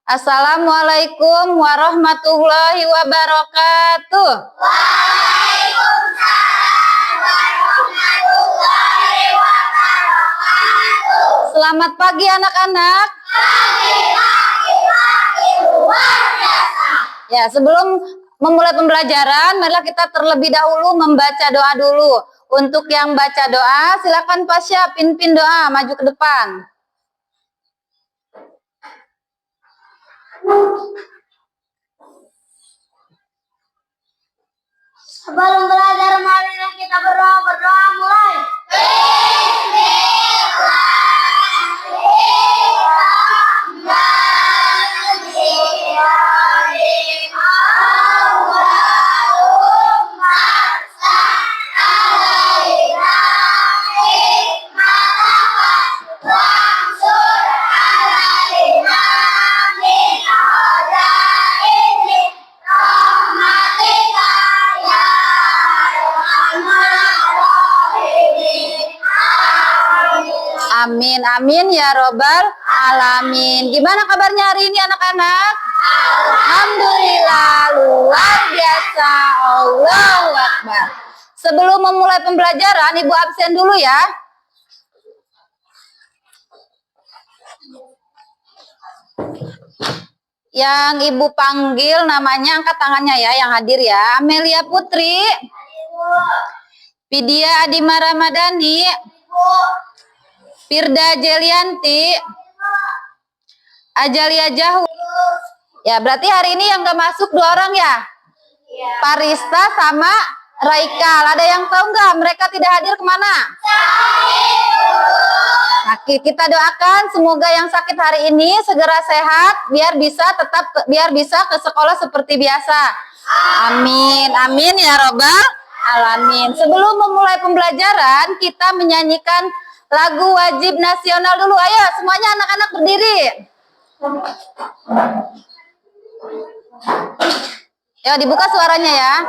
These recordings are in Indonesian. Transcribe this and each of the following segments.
Assalamualaikum warahmatullahi wabarakatuh. Waalaikumsalam warahmatullahi wabarakatuh. Selamat pagi anak-anak. Pagi luar biasa. Ya, sebelum memulai pembelajaran, marilah kita terlebih dahulu membaca doa dulu. Untuk yang baca doa, silakan Pasya pimpin doa maju ke depan. Sebelum belajar, marilah kita berdoa mulai. Amin, amin ya robbal alamin. Gimana kabarnya hari ini anak-anak? Alhamdulillah, luar biasa. Allahu Akbar. Sebelum memulai pembelajaran, Ibu absen dulu ya. Yang Ibu panggil namanya, angkat tangannya ya, yang hadir ya. Amelia Putri, Vidya Adima Ramadhani, Firda Jelianti, Ajalia Jahu. Ya, berarti hari ini yang gak masuk 2 orang ya? Parista sama Raikal. Ada yang tahu nggak mereka tidak hadir kemana? Nah, kita doakan semoga yang sakit hari ini segera sehat, biar bisa ke sekolah seperti biasa. Amin, amin ya robbal alamin. Sebelum memulai pembelajaran, kita menyanyikan lagu wajib nasional dulu. Ayo semuanya anak-anak berdiri. Ya, dibuka suaranya ya.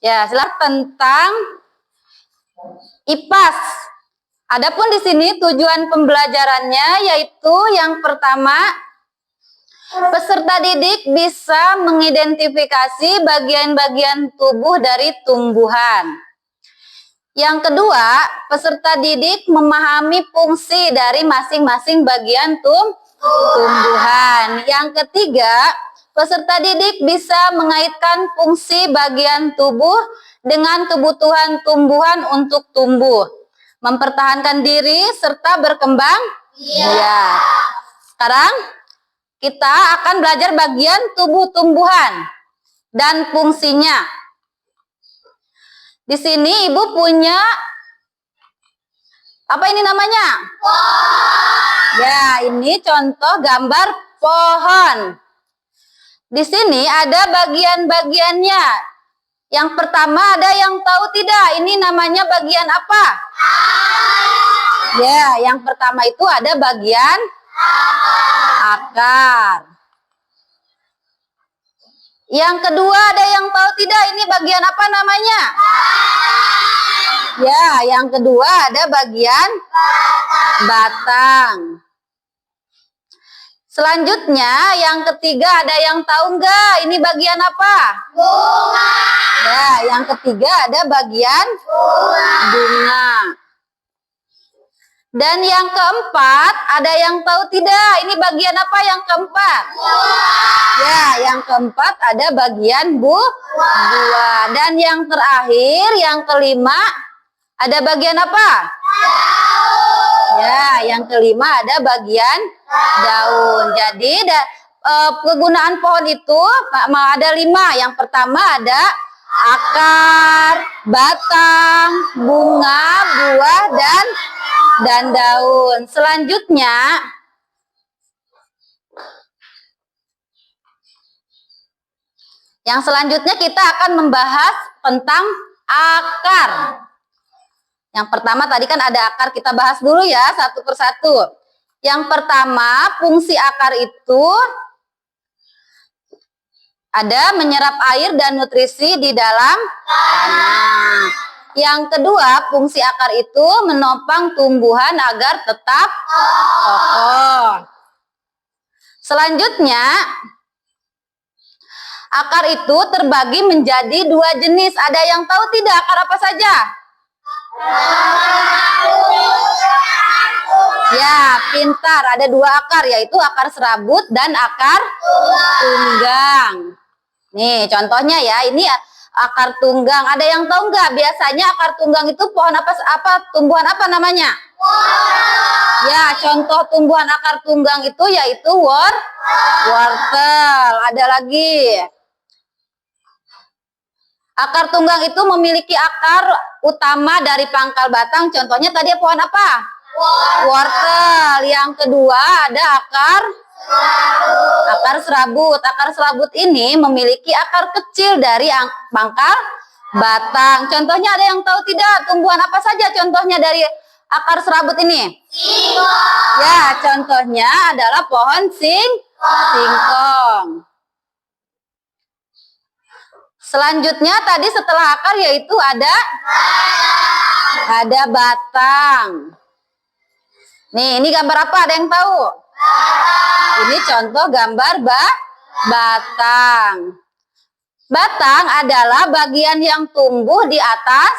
Ya, silakan tentang IPAS. Adapun di sini tujuan pembelajarannya yaitu yang pertama, peserta didik bisa mengidentifikasi bagian-bagian tubuh dari tumbuhan. Yang kedua, peserta didik memahami fungsi dari masing-masing bagian tumbuhan. Yang ketiga, peserta didik bisa mengaitkan fungsi bagian tubuh dengan kebutuhan tumbuhan untuk tumbuh, mempertahankan diri serta berkembang. Ya. Sekarang kita akan belajar bagian tubuh tumbuhan dan fungsinya. Di sini Ibu punya apa ini namanya? Ya, ini contoh gambar pohon. Di sini ada bagian-bagiannya. Yang pertama, ada yang tahu tidak? Ini namanya bagian apa? Ya, yang pertama itu ada bagian akar. Yang kedua ada yang tahu tidak ini bagian apa namanya? Ya, yang kedua ada bagian batang. Selanjutnya yang ketiga ada yang tahu enggak ini bagian apa? Bunga. Ya, yang ketiga ada bagian bunga. Dan yang keempat ada yang tahu tidak ini bagian apa yang keempat? Ya, yang keempat ada bagian buah. Dan yang terakhir yang kelima ada bagian apa? Ya, yang kelima ada bagian daun. Jadi kegunaan pohon itu ada 5. Yang pertama ada akar, batang, bunga, buah, dan daun. Selanjutnya kita akan membahas tentang akar. Yang pertama tadi kan ada akar, kita bahas dulu ya satu persatu. Yang pertama, fungsi akar itu ada menyerap air dan nutrisi di dalam tanah. Yang kedua, fungsi akar itu menopang tumbuhan agar tetap kokoh. Selanjutnya, akar itu terbagi menjadi 2 jenis. Ada yang tahu tidak akar apa saja? Ya, pintar. Ada 2 akar, yaitu akar serabut dan akar tunggang. Nih, contohnya ya, ini akar tunggang. Ada yang tahu nggak? Biasanya akar tunggang itu pohon apa tumbuhan apa namanya? Ya, contoh tumbuhan akar tunggang itu yaitu wortel. Ada lagi. Akar tunggang itu memiliki akar utama dari pangkal batang. Contohnya tadi pohon apa? Wortel. Yang kedua ada akar serabut. Akar serabut ini memiliki akar kecil dari pangkal batang. Contohnya ada yang tahu tidak? Tumbuhan apa saja contohnya dari akar serabut ini? Ya, contohnya adalah pohon singkong. Selanjutnya tadi setelah akar yaitu ada batang. Nih, ini gambar apa? Ada yang tahu? Ini contoh gambar batang. Batang adalah bagian yang tumbuh di atas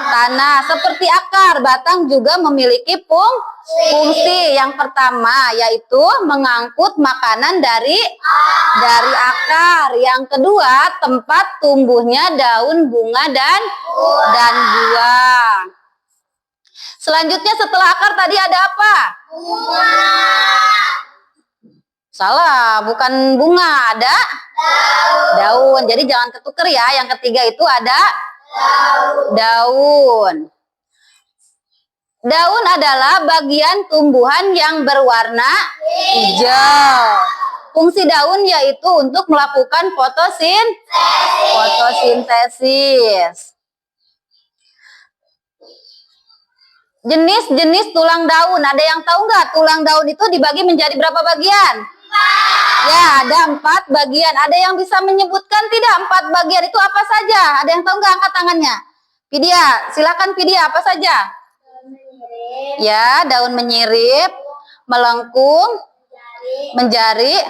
tanah. Seperti akar, batang juga memiliki fungsi. Yang pertama yaitu mengangkut makanan dari akar. Yang kedua, tempat tumbuhnya daun, bunga, dan buah. Selanjutnya setelah akar tadi ada apa? Salah, bukan bunga, ada daun. Jadi jangan ketuker ya. Yang ketiga itu ada daun. Daun adalah bagian tumbuhan yang berwarna hijau. Fungsi daun yaitu untuk melakukan fotosintesis. Jenis-jenis tulang daun. Ada yang tahu nggak? Tulang daun itu dibagi menjadi berapa bagian? Ya, ada 4 bagian. Ada yang bisa menyebutkan tidak 4 bagian itu apa saja? Ada yang tahu nggak? Angkat tangannya. Pidia, silakan Pidia, apa saja? Ya, daun menyirip, melengkung, menjari,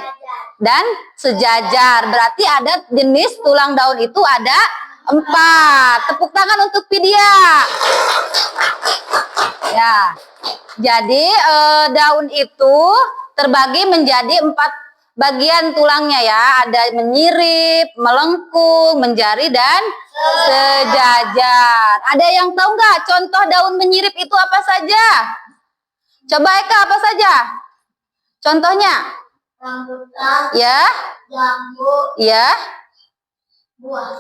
dan sejajar. Berarti ada jenis tulang daun itu ada 4. Tepuk tangan untuk Pidia. Ya, jadi daun itu terbagi menjadi 4 bagian tulangnya ya. Ada menyirip, melengkung, menjari, dan sejajar. Ada yang tahu nggak contoh daun menyirip itu apa saja? Coba Eka, apa saja? Contohnya? Rambutan. Ya. Jambu. Ya.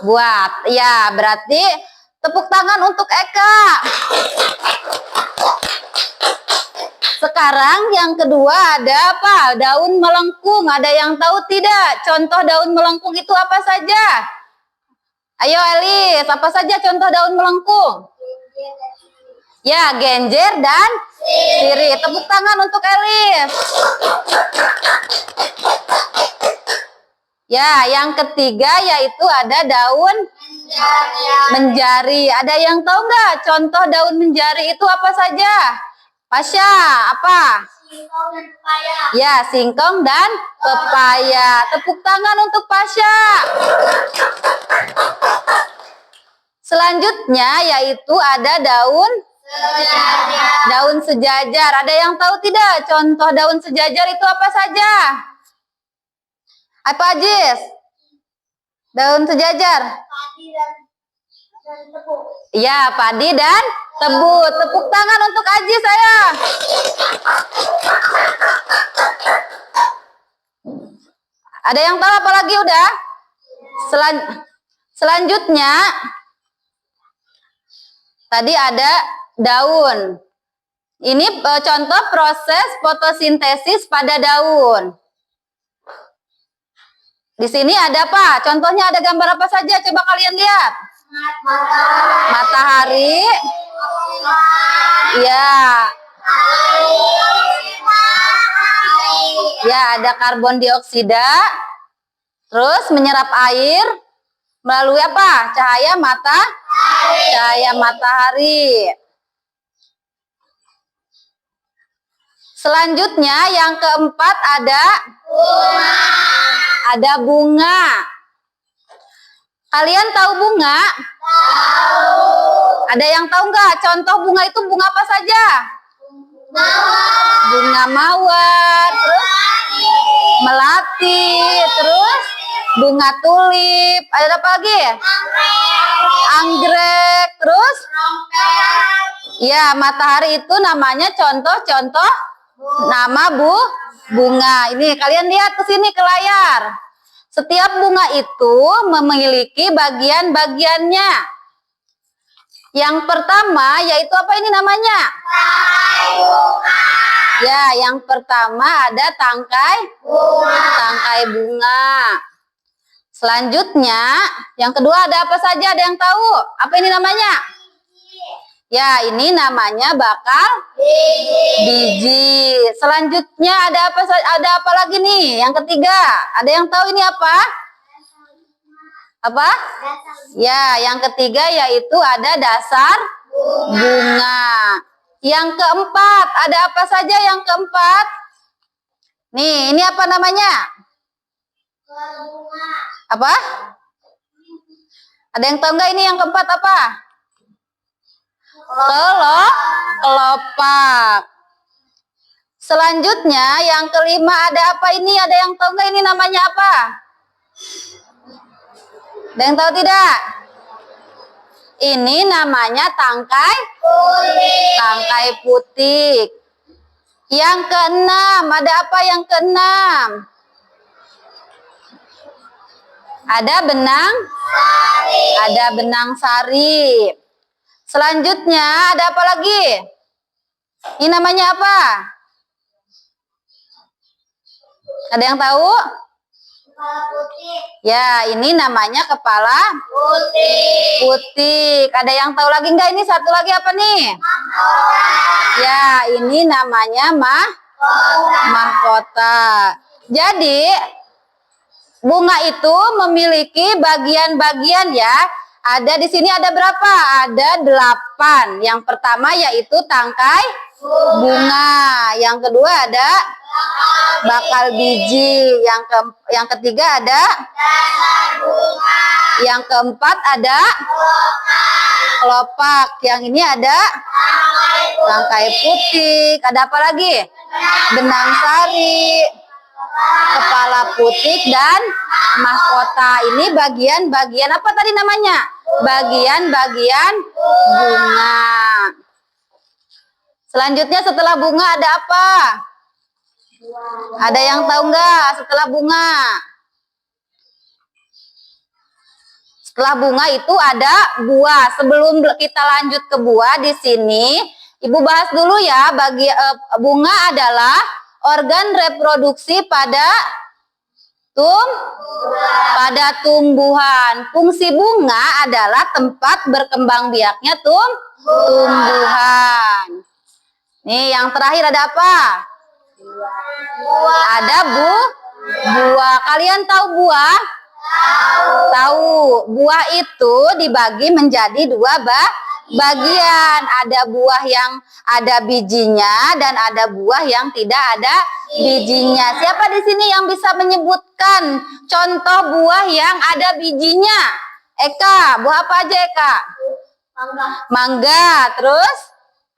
Buah. Ya, berarti tepuk tangan untuk Eka. Sekarang yang kedua ada apa? Daun melengkung. Ada yang tahu tidak? Contoh daun melengkung itu apa saja? Ayo Elis, apa saja contoh daun melengkung? Ya, genjer dan sirih. Tepuk tangan untuk Elis. Ya, yang ketiga yaitu ada daun menjari. Ada yang tahu nggak contoh daun menjari itu apa saja? Pasha, apa? Singkong dan pepaya. Ya, singkong dan pepaya. Tepuk tangan untuk Pasha. Selanjutnya yaitu ada daun sejajar. Ada yang tahu tidak contoh daun sejajar itu apa saja? Apa Ajis? Daun sejajar. Padi dan tepung. Ya, padi dan tebu. Tepuk tangan untuk Ajis saya. Ada yang tahu apa lagi udah? Selanjutnya tadi ada daun. Ini contoh proses fotosintesis pada daun. Di sini ada apa? Contohnya ada gambar apa saja? Coba kalian lihat. Matahari. Ya. Ya, ada karbon dioksida. Terus menyerap air melalui apa? Cahaya matahari. Selanjutnya yang keempat ada bunga. Kalian tahu bunga? Tahu. Ada yang tahu nggak? Contoh bunga itu bunga apa saja? Bunga mawar, terus melati, terus bunga tulip. Ada apa lagi? Anggrek, terus? Ya, matahari itu namanya contoh-contoh nama bunga. Ini kalian lihat ke sini ke layar. Setiap bunga itu memiliki bagian-bagiannya. Yang pertama yaitu apa ini namanya? Ya, yang pertama ada tangkai bunga. Selanjutnya, yang kedua ada apa saja? Ada yang tahu? Apa ini namanya? Ya, ini namanya bakal biji. Selanjutnya ada apa lagi nih? Yang ketiga, ada yang tahu ini apa? Apa? Ya, yang ketiga yaitu ada dasar bunga. Yang keempat, ada apa saja yang keempat? Nih, ini apa namanya? Apa? Ada yang tahu nggak ini yang keempat apa? Kelopak. Selanjutnya yang kelima ada apa ini? Ada yang tahu nggak ini namanya apa? Ada yang tahu tidak? Ini namanya tangkai putih. Yang keenam, ada apa yang keenam? Ada benang sari. Selanjutnya ada apa lagi? Ini namanya apa? Ada yang tahu? Kepala putih. Ya, ini namanya kepala putih. Ada yang tahu lagi nggak ini satu lagi apa nih? Ya, ini namanya mahkota. Jadi, bunga itu memiliki bagian-bagian ya. Ada di sini ada berapa? Ada 8. Yang pertama yaitu tangkai bunga. Yang kedua ada bakal biji. Yang ketiga ada dasar bunga. Yang keempat ada kelopak. Yang ini ada tangkai putih. Ada apa lagi? Benang sari, kepala putih, dan mahkota. Ini bagian-bagian apa tadi namanya? Bagian-bagian bunga. Selanjutnya setelah bunga ada apa? Ada yang tahu nggak setelah bunga? Setelah bunga itu ada buah. Sebelum kita lanjut ke buah di sini, Ibu bahas dulu ya. Bunga adalah organ reproduksi pada tumbuhan. Fungsi bunga adalah tempat berkembang biaknya tumbuhan. Nih yang terakhir ada apa? Ada Buah. Kalian tahu buah? Tahu. Buah itu dibagi menjadi dua bagian. Ada buah yang ada bijinya dan ada buah yang tidak ada bijinya. Siapa di sini yang bisa menyebutkan contoh buah yang ada bijinya? Eka, buah apa aja Eka? Mangga. Mangga. Terus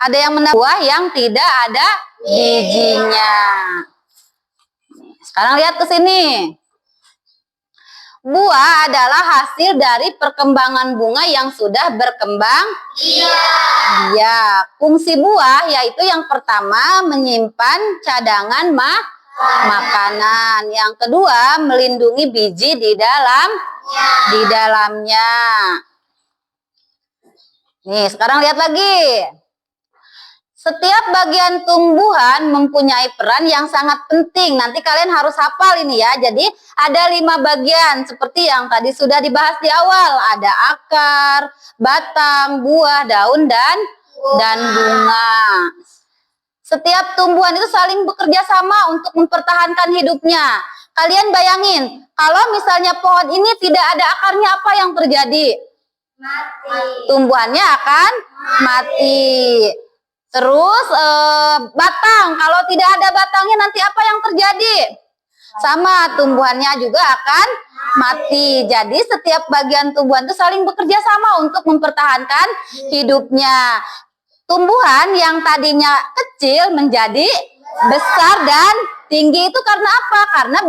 ada yang buah yang tidak ada bijinya. Sekarang lihat ke sini. Buah adalah hasil dari perkembangan bunga yang sudah berkembang. Iya. Fungsi buah yaitu yang pertama menyimpan cadangan makanan. Yang kedua melindungi biji di dalamnya. Nih, sekarang lihat lagi. Setiap bagian tumbuhan mempunyai peran yang sangat penting. Nanti kalian harus hafal ini ya. Jadi ada 5 bagian seperti yang tadi sudah dibahas di awal. Ada akar, batang, buah, daun, dan bunga. Setiap tumbuhan itu saling bekerja sama untuk mempertahankan hidupnya. Kalian bayangin, kalau misalnya pohon ini tidak ada akarnya, apa yang terjadi? Mati. Tumbuhannya akan mati. Terus batang, kalau tidak ada batangnya nanti apa yang terjadi? Sama, tumbuhannya juga akan mati. Jadi setiap bagian tumbuhan itu saling bekerja sama untuk mempertahankan hidupnya. Tumbuhan yang tadinya kecil menjadi besar dan tinggi itu karena apa? Karena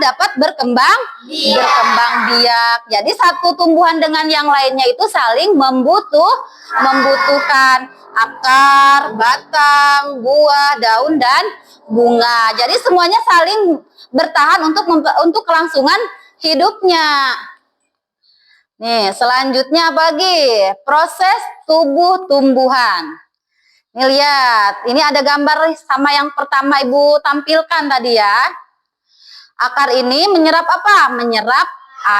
dapat berkembang biak. Jadi satu tumbuhan dengan yang lainnya itu saling membutuhkan akar, batang, buah, daun, dan bunga. Jadi semuanya saling bertahan untuk kelangsungan hidupnya. Nih, selanjutnya apa lagi? Proses tubuh tumbuhan. Nih lihat, ini ada gambar sama yang pertama Ibu tampilkan tadi ya. Akar ini menyerap apa? Menyerap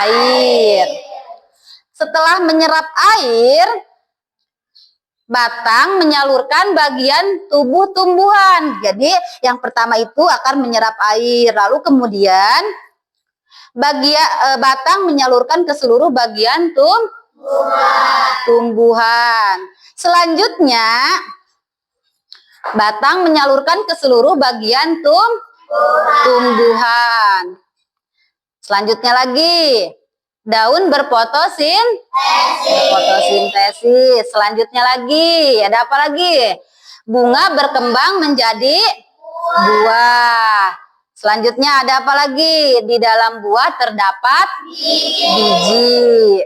air. Setelah menyerap air, batang menyalurkan bagian tubuh tumbuhan. Jadi yang pertama itu akar menyerap air, lalu kemudian batang menyalurkan ke seluruh bagian tumbuhan. Selanjutnya batang menyalurkan ke seluruh bagian tumbuhan. Selanjutnya lagi daun berfotosintesis. Selanjutnya lagi, ada apa lagi? Bunga berkembang menjadi buah. Selanjutnya ada apa lagi? Di dalam buah terdapat biji.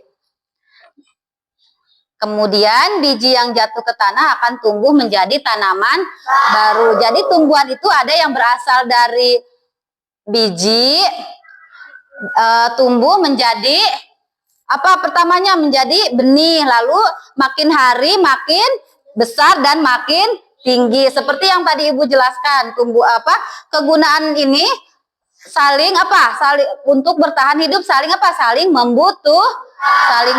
Kemudian biji yang jatuh ke tanah akan tumbuh menjadi tanaman baru. Jadi tumbuhan itu ada yang berasal dari biji, tumbuh menjadi apa pertamanya menjadi benih, lalu makin hari makin besar dan makin tinggi. Seperti yang tadi Ibu jelaskan, kegunaan ini saling untuk bertahan hidup, saling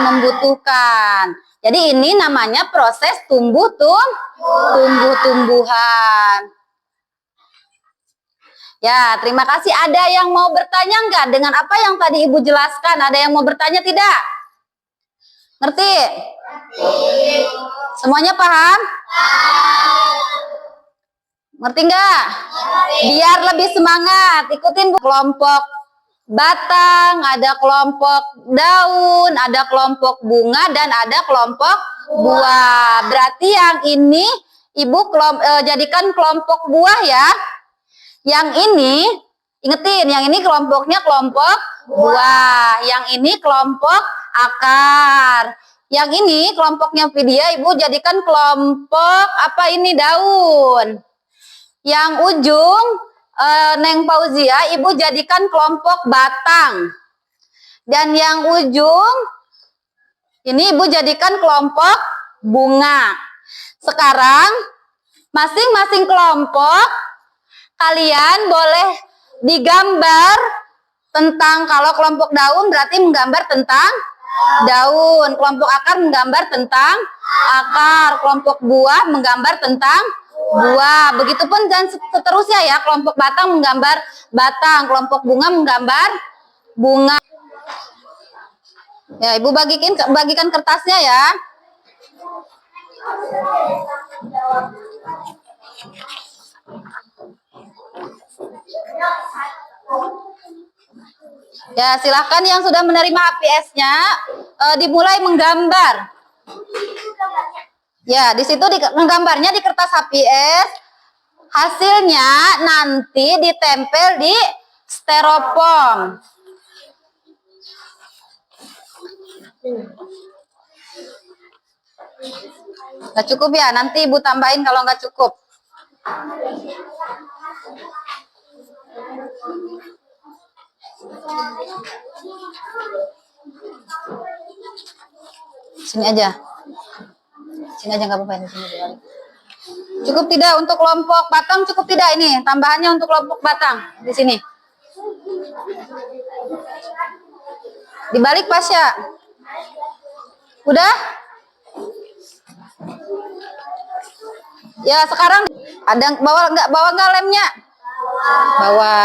membutuhkan. Jadi ini namanya proses tumbuh-tumbuhan. Ya, terima kasih. Ada yang mau bertanya enggak dengan apa yang tadi Ibu jelaskan? Ada yang mau bertanya tidak? Ngerti? Semuanya paham? Ngerti enggak? Biar lebih semangat, ikutin kelompok batang, ada kelompok daun, ada kelompok bunga, dan ada kelompok buah. Berarti yang ini Ibu jadikan kelompok buah ya. Yang ini, ingetin, yang ini kelompoknya kelompok buah. Yang ini kelompok akar. Yang ini kelompoknya Vidya, Ibu jadikan kelompok apa ini? Daun. Yang ujung Neng Fauzia, Ibu jadikan kelompok batang. Dan yang ujung ini Ibu jadikan kelompok bunga. Sekarang masing-masing kelompok kalian boleh digambar tentang, kalau kelompok daun berarti menggambar tentang daun, kelompok akar menggambar tentang akar, kelompok buah menggambar tentang buah. Begitupun dan seterusnya ya. Kelompok batang menggambar batang, kelompok bunga menggambar bunga. Ya, Ibu bagikan kertasnya ya. Ya, silahkan yang sudah menerima HPS-nya dimulai menggambar. Ya, di situ menggambarnya di kertas HPS. Hasilnya nanti ditempel di styrofoam. Nggak cukup ya, nanti Ibu tambahin kalau nggak cukup. Sini aja nggak apa-apa, ini sini dibalik. Cukup tidak untuk kelompok batang? Cukup tidak ini tambahannya untuk kelompok batang di sini? Dibalik Pasya. Udah? Ya sekarang ada bawa nggak lemnya? Bawa.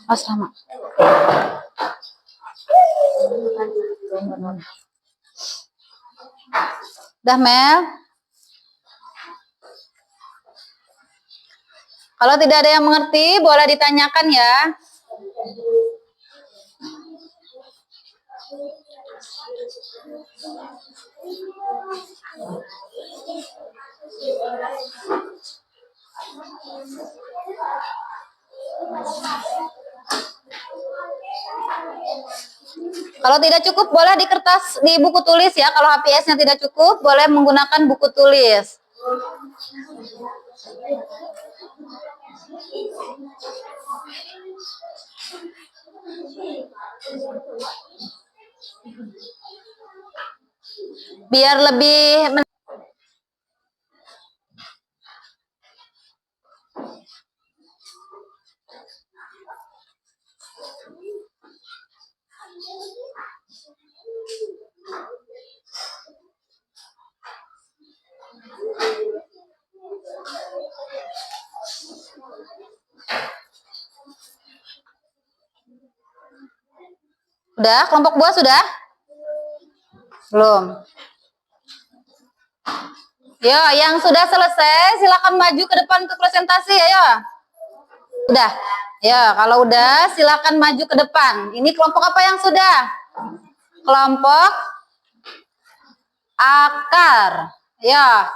Oh sama. Dah Mel. Kalau tidak ada yang mengerti boleh ditanyakan ya. Kalau tidak cukup boleh di kertas, di buku tulis ya. Kalau HPS-nya tidak cukup boleh menggunakan buku tulis. Biar lebih Udah, kelompok buah sudah? Belum. Yo, yang sudah selesai silakan maju ke depan untuk presentasi ya. Udah. Ya, kalau udah silakan maju ke depan. Ini kelompok apa yang sudah? Kelompok akar. Ya.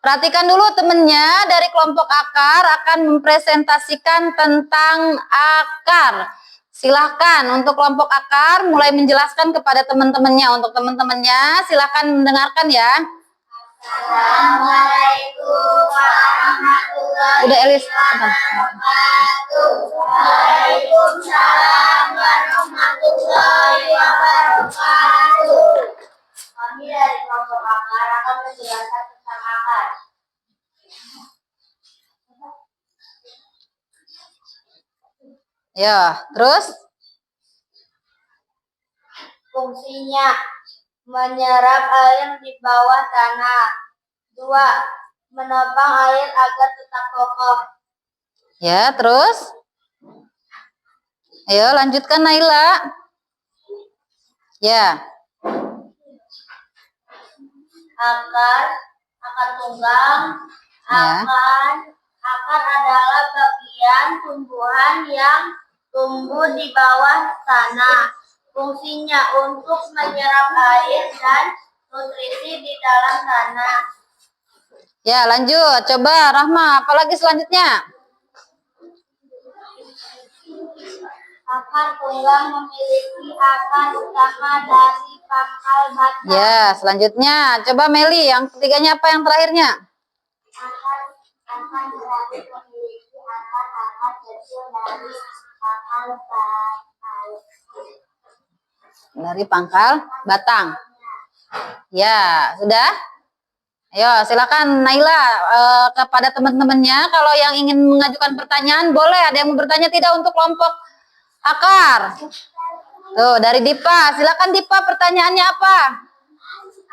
Perhatikan dulu temennya dari kelompok akar akan mempresentasikan tentang akar. Silahkan untuk kelompok akar mulai menjelaskan kepada teman-temannya. Untuk teman-temannya silahkan mendengarkan ya. Assalamualaikum warahmatullahi Udah Elis. wabarakatuh. Waalaikumsalam warahmatullahi wabarakatuh. Kami dari kelompok akar akan menjelaskan tentang akar. Ya, terus? Fungsinya menyerap air di bawah tanah. 2. Menopang air agar tetap kokoh. Ya, terus? Ayo lanjutkan Naila. Ya. Akar tunggang. Ya. Akar adalah bagian tumbuhan yang tumbuh di bawah tanah. Fungsinya untuk menyerap air dan nutrisi di dalam tanah. Ya, lanjut. Coba Rahma, apalagi selanjutnya? Akar tunggang memiliki akar utama dari pangkal batang. Ya, selanjutnya. Coba Meli, yang ketiganya apa yang terakhirnya? Akar terakhir memiliki akar kecil dari pangkal batang. Dari pangkal batang. Ya, sudah? Ayo, silakan Naila kepada teman-temannya. Kalau yang ingin mengajukan pertanyaan, boleh. Ada yang mau bertanya tidak untuk kelompok akar? Tuh, dari Dipa. Silakan Dipa, pertanyaannya apa?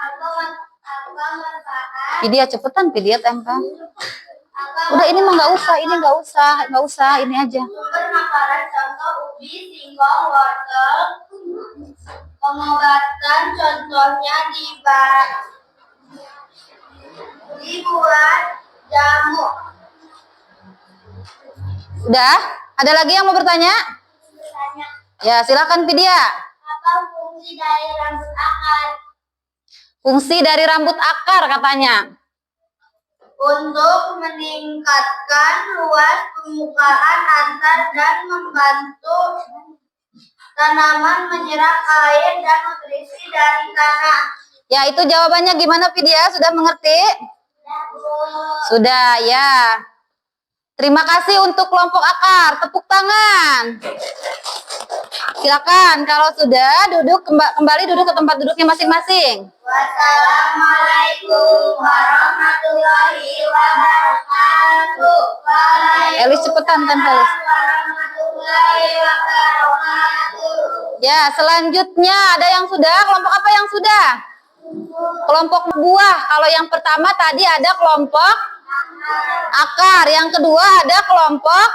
Apa manfaat? Vidya cepetan, Vidya tempe. Apa Udah ini mah nggak usah, ini nggak usah, ini aja. sumber makanan contoh ubi, singkong, wortel. Pengobatan contohnya dibuat jamu. Udah? Ada lagi yang mau bertanya? Bertanya, Ya, silakan Vidya. apa fungsi dari rambut akar? Fungsi dari rambut akar katanya. Untuk meningkatkan luas permukaan antar dan membantu tanaman menyerap air dan nutrisi dari tanah. Ya, itu jawabannya gimana Vidya? Sudah mengerti? Sudah, ya. Terima kasih untuk kelompok akar. Tepuk tangan. Silakan, kalau sudah duduk kembali duduk ke tempat duduknya masing-masing. Wassalamualaikum warahmatullahi wabarakatuh. Elis cepetan kan Elis. Warahmatullahi wabarakatuh. Ya, selanjutnya ada yang sudah? Kelompok apa yang sudah? Kelompok buah. Kalau yang pertama tadi ada kelompok akar. Yang kedua ada kelompok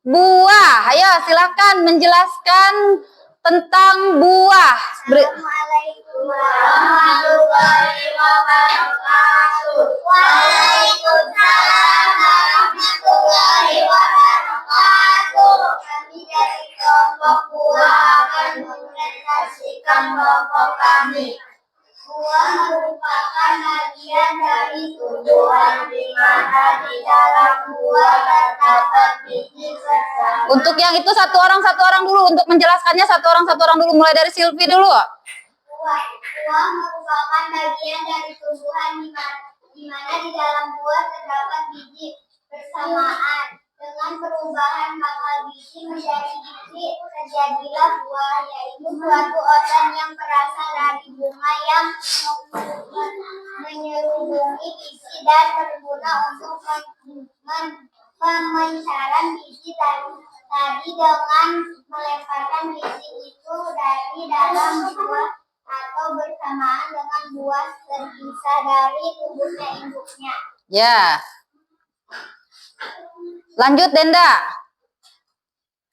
buah. Ayo silakan menjelaskan tentang buah. Assalamualaikum warahmatullahi wabarakatuh. Waalaikumsalam warahmatullahi wabarakatuh. Kami dari kelompok buah akan mempresentasikan kelompok kami. Buah merupakan bagian dari tumbuhan di mana di dalam buah terdapat biji bersama. Untuk yang itu satu orang dulu. Untuk menjelaskannya satu orang dulu. Mulai dari Silvi dulu. Buah merupakan bagian dari tumbuhan di mana di dalam buah terdapat biji bersamaan. Dengan perubahan bakal biji menjadi biji, terjadilah buah, yaitu suatu organ yang berasal dari bunga yang menyerubungi biji dan berguna untuk pemecahan biji tadi dengan melemparkan biji itu dari dalam buah atau bersamaan dengan buah terpisah dari tubuhnya induknya. Ya. Lanjut Denda.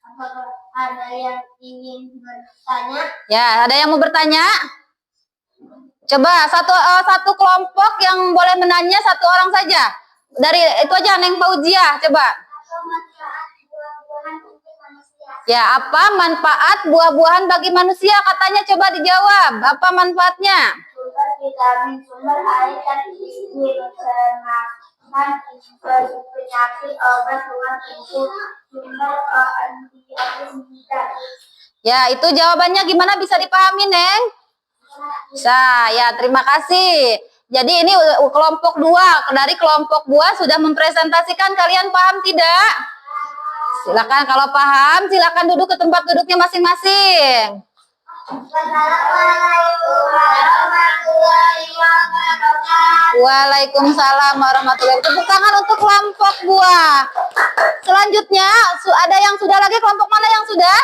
Apakah ada yang ingin bertanya? Ya, ada yang mau bertanya? Coba satu kelompok yang boleh menanya satu orang saja. Dari itu aja Neng Fauzia, coba. Apa manfaat buah-buahan untuk manusia? Ya, apa manfaat buah-buahan bagi manusia? Katanya coba dijawab. Apa manfaatnya? Sumber vitamin, sumber air dan gizi, mencernakan penyakit, obat buah itu, sumber antioksida. Ya, itu jawabannya gimana bisa dipahami, Neng? Bisa, ya terima kasih. Jadi ini kelompok dua. Dari kelompok buah sudah mempresentasikan. Kalian paham tidak? Silakan kalau paham, silakan duduk ke tempat duduknya masing-masing. Wassalamualaikum warahmatullahi wabarakatuh. Waalaikumsalam warahmatullahi wabarakatuh. Tepuk tangan untuk kelompok buah. Selanjutnya ada yang sudah lagi. Kelompok mana yang sudah?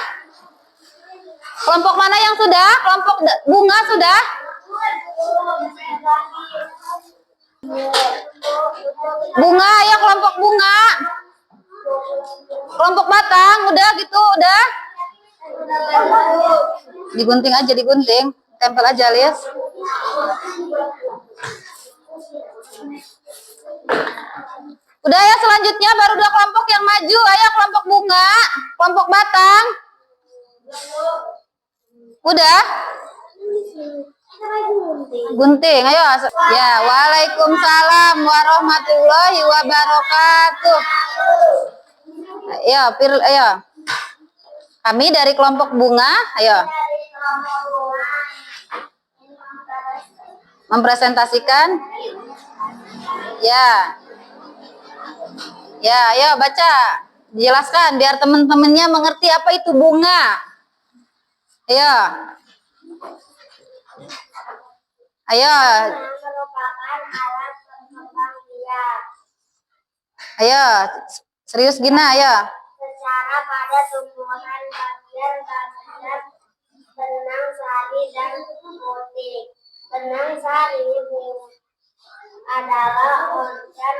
Kelompok mana yang sudah? Kelompok bunga sudah? Bunga ya, kelompok bunga. Kelompok batang udah gitu, udah. Digunting aja, digunting. Tempel aja, Lias. Udah ya, selanjutnya baru dua kelompok yang maju. Ayo kelompok bunga, kelompok batang. Udah? Gunting, ayo. Ya, waalaikumsalam warahmatullahi wabarakatuh. Ayo, ayo. Kami dari kelompok bunga, ayo. Mempresentasikan. Ya. Ya, ayo baca. Jelaskan biar teman-temannya mengerti apa itu bunga. Ayo. Ayo. Merupakan alat pengembang biak. Ayo. Serius Gina, ayo. Secara pada tumbuhan bagian benang sari dan motif. Benang sari adalah organ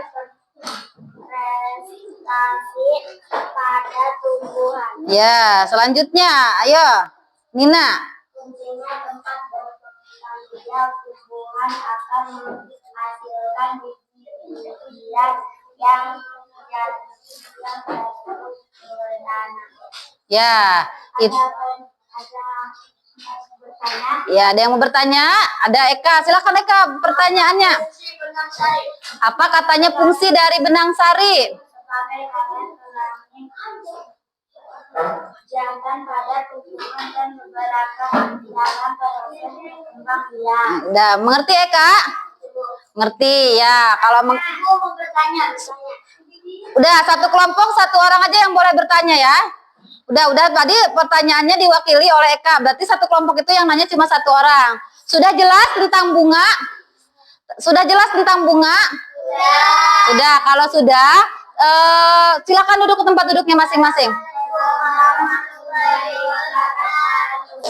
prestasi pada tumbuhan. Ya, selanjutnya, ayo, Nina. Fungsinya tempat berkembang biak tumbuhan akan menghasilkan biji-bijian yang bertanam. Ya, ya, ada yang mau bertanya? Ada Eka, silakan Eka pertanyaannya. Apa katanya fungsi dari benang sari? Sebagai alat pelangi jantan pada tumbuhan dan beberapa dalam proses berkembang biak. Udah, mengerti Eka? Ngerti ya. Kalau Aku mau bertanya. udah satu kelompok satu orang aja yang boleh bertanya ya. Udah tadi pertanyaannya diwakili oleh Eka. Berarti satu kelompok itu yang nanya cuma satu orang. Sudah jelas tentang bunga? Sudah jelas tentang bunga? Sudah. Kalau sudah, silakan duduk ke tempat duduknya masing-masing.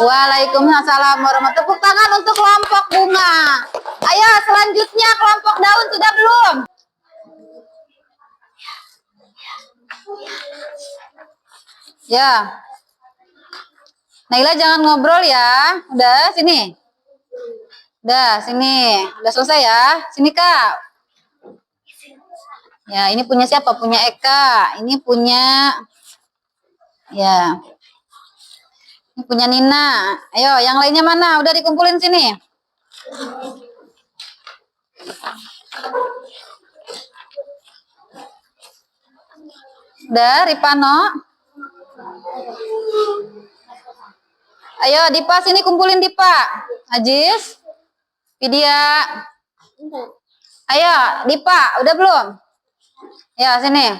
Waalaikumsalam warahmatullahi. Tepuk tangan untuk kelompok bunga. Ayo selanjutnya kelompok daun sudah belum? Ya. Naila jangan ngobrol ya. Udah sini. Udah sini. Udah selesai ya. Sini Kak. Ya, ini punya siapa? Punya Eka. Ini punya ya. Ini punya Nina. Ayo, yang lainnya mana? Udah dikumpulin sini. Udah, Ripano. Ayo, Dipa sini kumpulin Dipa. Ajis. Vidya. Ayo, Dipa, udah belum? Ya, sini.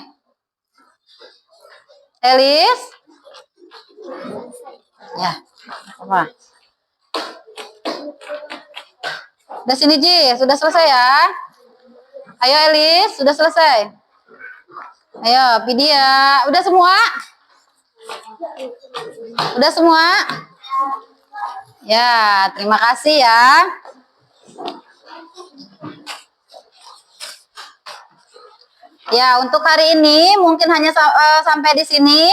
Elis. Ya, apa? Udah sini Ji, sudah selesai ya. Ayo Elis, sudah selesai. Ayo Vidya, udah semua? Udah semua? Ya, terima kasih ya. Ya, untuk hari ini mungkin hanya sampai di sini.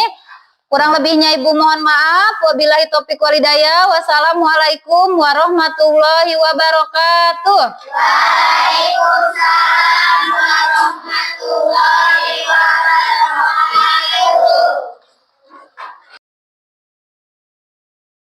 Kurang lebihnya Ibu mohon maaf. Wabillahi taufiq walhidayah. Wassalamualaikum warahmatullahi wabarakatuh. Waalaikumsalam warahmatullahi